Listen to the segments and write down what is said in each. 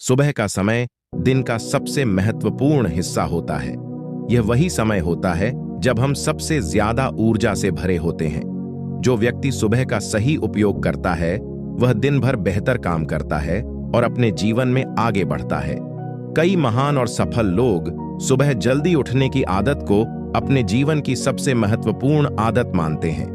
सुबह का समय दिन का सबसे महत्वपूर्ण हिस्सा होता है। यह वही समय होता है जब हम सबसे ज्यादा ऊर्जा से भरे होते हैं। जो व्यक्ति सुबह का सही उपयोग करता है वह दिन भर बेहतर काम करता है और अपने जीवन में आगे बढ़ता है। कई महान और सफल लोग सुबह जल्दी उठने की आदत को अपने जीवन की सबसे महत्वपूर्ण आदत मानते हैं,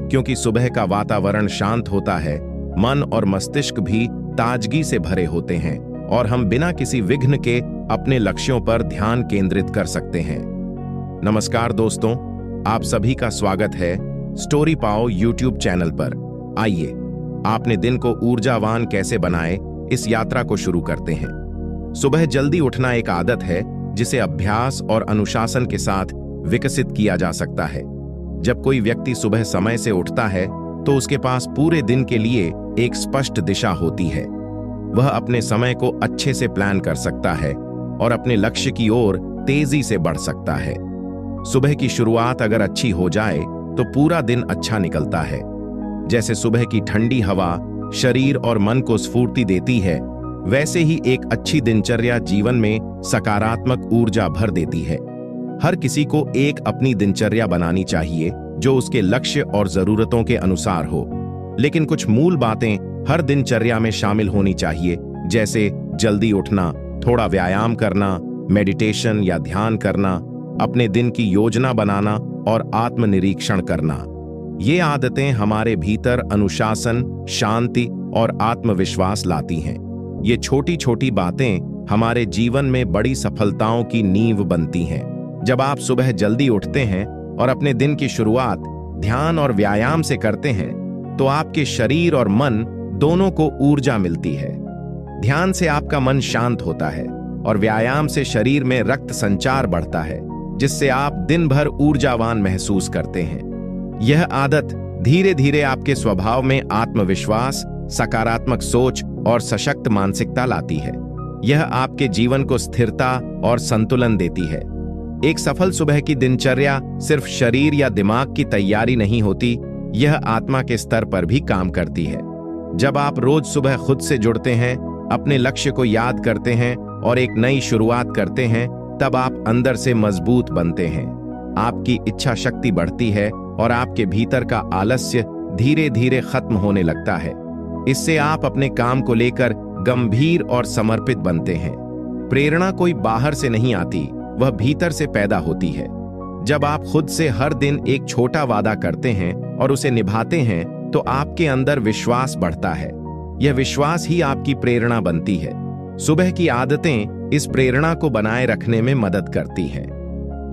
क्योंकि सुबह का वातावरण शांत होता है, मन और मस्तिष्क भी ताजगी से भरे होते हैं और हम बिना किसी विघ्न के अपने लक्ष्यों पर ध्यान केंद्रित कर सकते हैं। नमस्कार दोस्तों, आप सभी का स्वागत है स्टोरी पाओ यूट्यूब चैनल पर। आइए आपने दिन को ऊर्जावान कैसे बनाए, इस यात्रा को शुरू करते हैं। सुबह जल्दी उठना एक आदत है जिसे अभ्यास और अनुशासन के साथ विकसित किया जा सकता है। जब कोई व्यक्ति सुबह समय से उठता है तो उसके पास पूरे दिन के लिए एक स्पष्ट दिशा होती है। वह अपने समय को अच्छे से प्लान कर सकता है और अपने लक्ष्य की ओर तेजी से बढ़ सकता है। सुबह की शुरुआत अगर अच्छी हो जाए तो पूरा दिन अच्छा निकलता है। जैसे सुबह की ठंडी हवा शरीर और मन को स्फूर्ति देती है, वैसे ही एक अच्छी दिनचर्या जीवन में सकारात्मक ऊर्जा भर देती है। हर किसी को एक अपनी दिनचर्या बनानी चाहिए जो उसके लक्ष्य और जरूरतों के अनुसार हो, लेकिन कुछ मूल बातें हर दिनचर्या में शामिल होनी चाहिए, जैसे जल्दी उठना, थोड़ा व्यायाम करना, मेडिटेशन या ध्यान करना, अपने दिन की योजना बनाना और आत्मनिरीक्षण करना। ये आदतें हमारे भीतर अनुशासन, शांति और आत्मविश्वास लाती हैं। ये छोटी छोटी बातें हमारे जीवन में बड़ी सफलताओं की नींव बनती हैं। जब आप सुबह जल्दी उठते हैं और अपने दिन की शुरुआत ध्यान और व्यायाम से करते हैं तो आपके शरीर और मन दोनों को ऊर्जा मिलती है। ध्यान से आपका मन शांत होता है और व्यायाम से शरीर में रक्त संचार बढ़ता है, जिससे आप दिन भर ऊर्जावान महसूस करते हैं। यह आदत धीरे धीरे आपके स्वभाव में आत्मविश्वास, सकारात्मक सोच और सशक्त मानसिकता लाती है। यह आपके जीवन को स्थिरता और संतुलन देती है। एक सफल सुबह की दिनचर्या सिर्फ शरीर या दिमाग की तैयारी नहीं होती, यह आत्मा के स्तर पर भी काम करती है। जब आप रोज सुबह खुद से जुड़ते हैं, अपने लक्ष्य को याद करते हैं और एक नई शुरुआत करते हैं, तब आप अंदर से मजबूत बनते हैं। आपकी इच्छा शक्ति बढ़ती है और आपके भीतर का आलस्य धीरे धीरे खत्म होने लगता है। इससे आप अपने काम को लेकर गंभीर और समर्पित बनते हैं। प्रेरणा कोई बाहर से नहीं आती, वह भीतर से पैदा होती है। जब आप खुद से हर दिन एक छोटा वादा करते हैं और उसे निभाते हैं तो आपके अंदर विश्वास बढ़ता है। यह विश्वास ही आपकी प्रेरणा बनती है। सुबह की आदतें इस प्रेरणा को बनाए रखने में मदद करती हैं।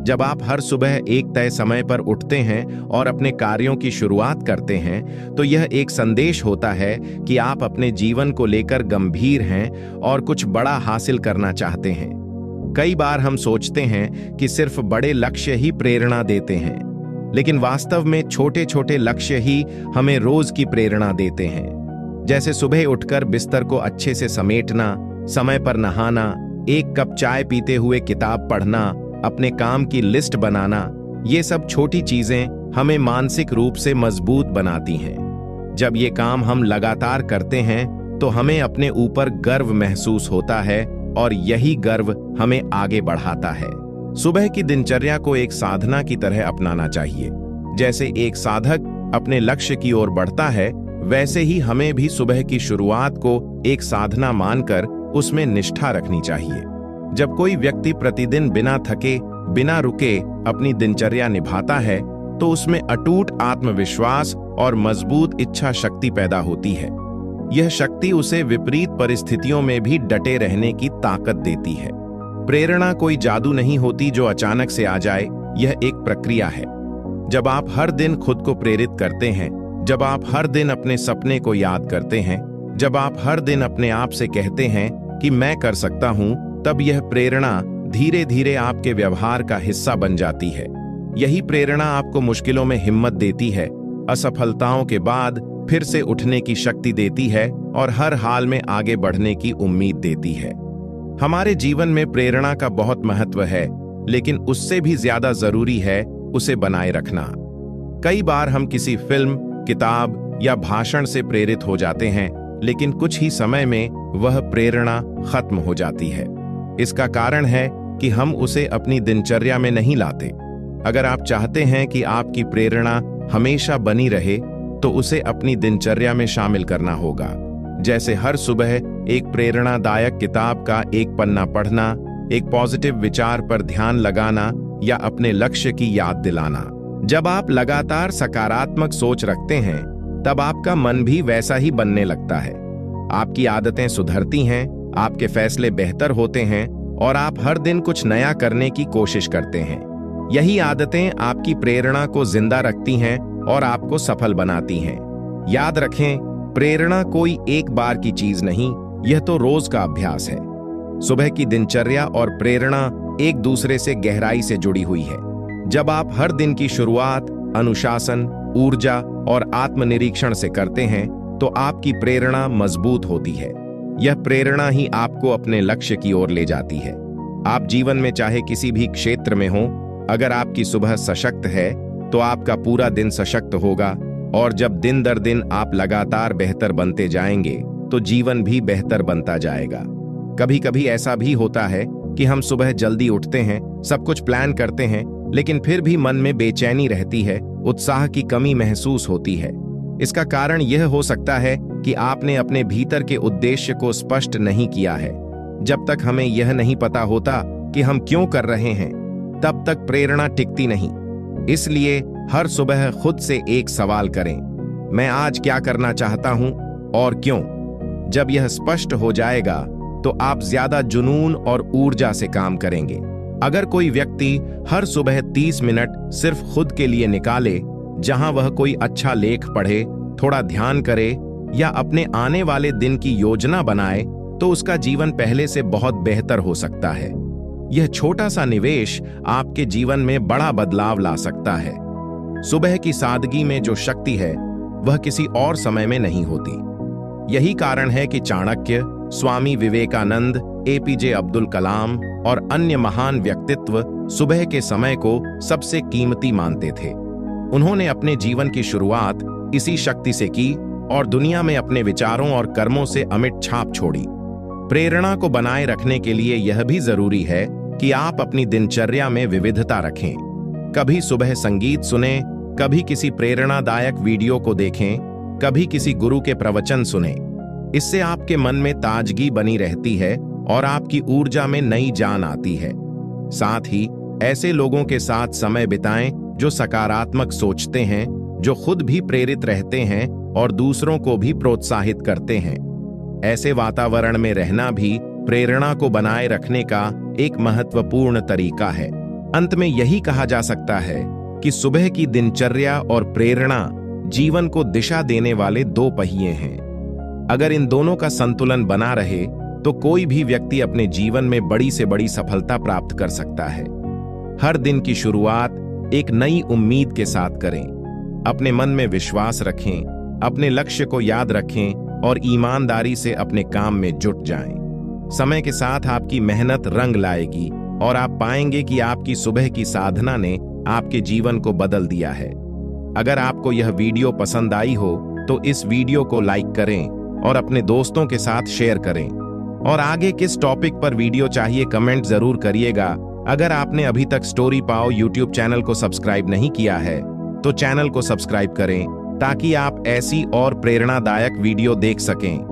जब आप हर सुबह एक तय समय पर उठते हैं और अपने कार्यों की शुरुआत करते हैं तो यह एक संदेश होता है कि आप अपने जीवन को लेकर गंभीर हैं और कुछ बड़ा हासिल करना चाहते हैं। कई बार हम सोचते हैं कि सिर्फ बड़े लक्ष्य ही प्रेरणा देते हैं, लेकिन वास्तव में छोटे छोटे लक्ष्य ही हमें रोज की प्रेरणा देते हैं। जैसे सुबह उठकर बिस्तर को अच्छे से समेटना, समय पर नहाना, एक कप चाय पीते हुए किताब पढ़ना, अपने काम की लिस्ट बनाना, ये सब छोटी चीजें हमें मानसिक रूप से मजबूत बनाती हैं। जब ये काम हम लगातार करते हैं तो हमें अपने ऊपर गर्व महसूस होता है और यही गर्व हमें आगे बढ़ाता है। सुबह की दिनचर्या को एक साधना की तरह अपनाना चाहिए। जैसे एक साधक अपने लक्ष्य की ओर बढ़ता है, वैसे ही हमें भी सुबह की शुरुआत को एक साधना मानकर उसमें निष्ठा रखनी चाहिए। जब कोई व्यक्ति प्रतिदिन बिना थके, बिना रुके अपनी दिनचर्या निभाता है तो उसमें अटूट आत्मविश्वास और मजबूत इच्छा शक्ति पैदा होती है। यह शक्ति उसे विपरीत परिस्थितियों में भी डटे रहने की ताकत देती है। प्रेरणा कोई जादू नहीं होती जो अचानक से आ जाए, यह एक प्रक्रिया है। जब आप हर दिन खुद को प्रेरित करते हैं, जब आप हर दिन अपने सपने को याद करते हैं, जब आप हर दिन अपने आप से कहते हैं कि मैं कर सकता हूं, तब यह प्रेरणा धीरे धीरे आपके व्यवहार का हिस्सा बन जाती है। यही प्रेरणा आपको मुश्किलों में हिम्मत देती है, असफलताओं के बाद फिर से उठने की शक्ति देती है और हर हाल में आगे बढ़ने की उम्मीद देती है। हमारे जीवन में प्रेरणा का बहुत महत्व है, लेकिन उससे भी ज्यादा जरूरी है उसे बनाए रखना। कई बार हम किसी फिल्म, किताब या भाषण से प्रेरित हो जाते हैं, लेकिन कुछ ही समय में वह प्रेरणा खत्म हो जाती है। इसका कारण है कि हम उसे अपनी दिनचर्या में नहीं लाते। अगर आप चाहते हैं कि आपकी प्रेरणा हमेशा बनी रहे, तो उसे अपनी दिनचर्या में शामिल करना होगा। जैसे हर सुबह एक प्रेरणादायक किताब का एक पन्ना पढ़ना, एक पॉजिटिव विचार पर ध्यान लगाना या अपने लक्ष्य की याद दिलाना। जब आप लगातार सकारात्मक सोच रखते हैं, तब आपका मन भी वैसा ही बनने लगता है। आपकी आदतें सुधरती हैं, आपके फैसले बेहतर होते हैं और आप हर दिन कुछ नया करने की कोशिश करते हैं। यही आदतें आपकी प्रेरणा को जिंदा रखती हैं और आपको सफल बनाती हैं। याद रखें, प्रेरणा कोई एक बार की चीज नहीं, यह तो रोज का अभ्यास है। सुबह की दिनचर्या और प्रेरणा एक दूसरे से गहराई से जुड़ी हुई है। जब आप हर दिन की शुरुआत अनुशासन, ऊर्जा और आत्मनिरीक्षण से करते हैं, तो आपकी प्रेरणा मजबूत होती है। यह प्रेरणा ही आपको अपने लक्ष्य की ओर ले जाती है। आप जीवन में चाहे किसी भी क्षेत्र में हो, अगर आपकी सुबह सशक्त है, तो आपका पूरा दिन सशक्त होगा, और जब दिन दर दिन आप लगातार बेहतर बनते जाएंगे, तो जीवन भी बेहतर बनता जाएगा। कभी कभी ऐसा भी होता है कि हम सुबह जल्दी उठते हैं, सब कुछ प्लान करते हैं, लेकिन फिर भी मन में बेचैनी रहती है, उत्साह की कमी महसूस होती है। इसका कारण यह हो सकता है कि आपने अपने भीतर के उद्देश्य को स्पष्ट नहीं किया है। जब तक हमें यह नहीं पता होता कि हम क्यों कर रहे हैं, तब तक प्रेरणा टिकती नहीं। इसलिए हर सुबह खुद से एक सवाल करें, मैं आज क्या करना चाहता हूं और क्यों? जब यह स्पष्ट हो जाएगा, तो आप ज्यादा जुनून और ऊर्जा से काम करेंगे। अगर कोई व्यक्ति हर सुबह 30 मिनट सिर्फ खुद के लिए निकाले, जहां वह कोई अच्छा लेख पढ़े, थोड़ा ध्यान करे या अपने आने वाले दिन की योजना बनाए, तो उसका जीवन पहले से बहुत बेहतर हो सकता है। यह छोटा सा निवेश आपके जीवन में बड़ा बदलाव ला सकता है। सुबह की सादगी में जो शक्ति है, वह किसी और समय में नहीं होती। यही कारण है कि चाणक्य, स्वामी विवेकानंद, एपीजे अब्दुल कलाम और अन्य महान व्यक्तित्व सुबह के समय को सबसे कीमती मानते थे। उन्होंने अपने जीवन की शुरुआत इसी शक्ति से की और दुनिया में अपने विचारों और कर्मों से अमिट छाप छोड़ी। प्रेरणा को बनाए रखने के लिए यह भी जरूरी है कि आप अपनी दिनचर्या में विविधता रखें। कभी सुबह संगीत सुनें, कभी किसी प्रेरणादायक वीडियो को देखें, कभी किसी गुरु के प्रवचन सुनें। इससे आपके मन में ताजगी बनी रहती है और आपकी ऊर्जा में नई जान आती है। साथ ही ऐसे लोगों के साथ समय बिताएं जो सकारात्मक सोचते हैं, जो खुद भी प्रेरित रहते हैं और दूसरों को भी प्रोत्साहित करते हैं। ऐसे वातावरण में रहना भी प्रेरणा को बनाए रखने का एक महत्वपूर्ण तरीका है। अंत में यही कहा जा सकता है कि सुबह की दिनचर्या और प्रेरणा जीवन को दिशा देने वाले दो पहिए हैं। अगर इन दोनों का संतुलन बना रहे, तो कोई भी व्यक्ति अपने जीवन में बड़ी से बड़ी सफलता प्राप्त कर सकता है। हर दिन की शुरुआत एक नई उम्मीद के साथ करें। अपने मन में विश्वास रखें, अपने लक्ष्य को याद रखें और ईमानदारी से अपने काम में जुट जाएं। समय के साथ आपकी मेहनत रंग लाएगी और आप पाएंगे कि आपकी सुबह की साधना ने आपके जीवन को बदल दिया है। अगर आपको यह वीडियो पसंद आई हो, तो इस वीडियो को लाइक करें और अपने दोस्तों के साथ शेयर करें। और आगे किस टॉपिक पर वीडियो चाहिए कमेंट जरूर करिएगा। अगर आपने अभी तक स्टोरी पाओ यूट्यूब चैनल को सब्सक्राइब नहीं किया है, तो चैनल को सब्सक्राइब करें ताकि आप ऐसी और प्रेरणादायक वीडियो देख सकें।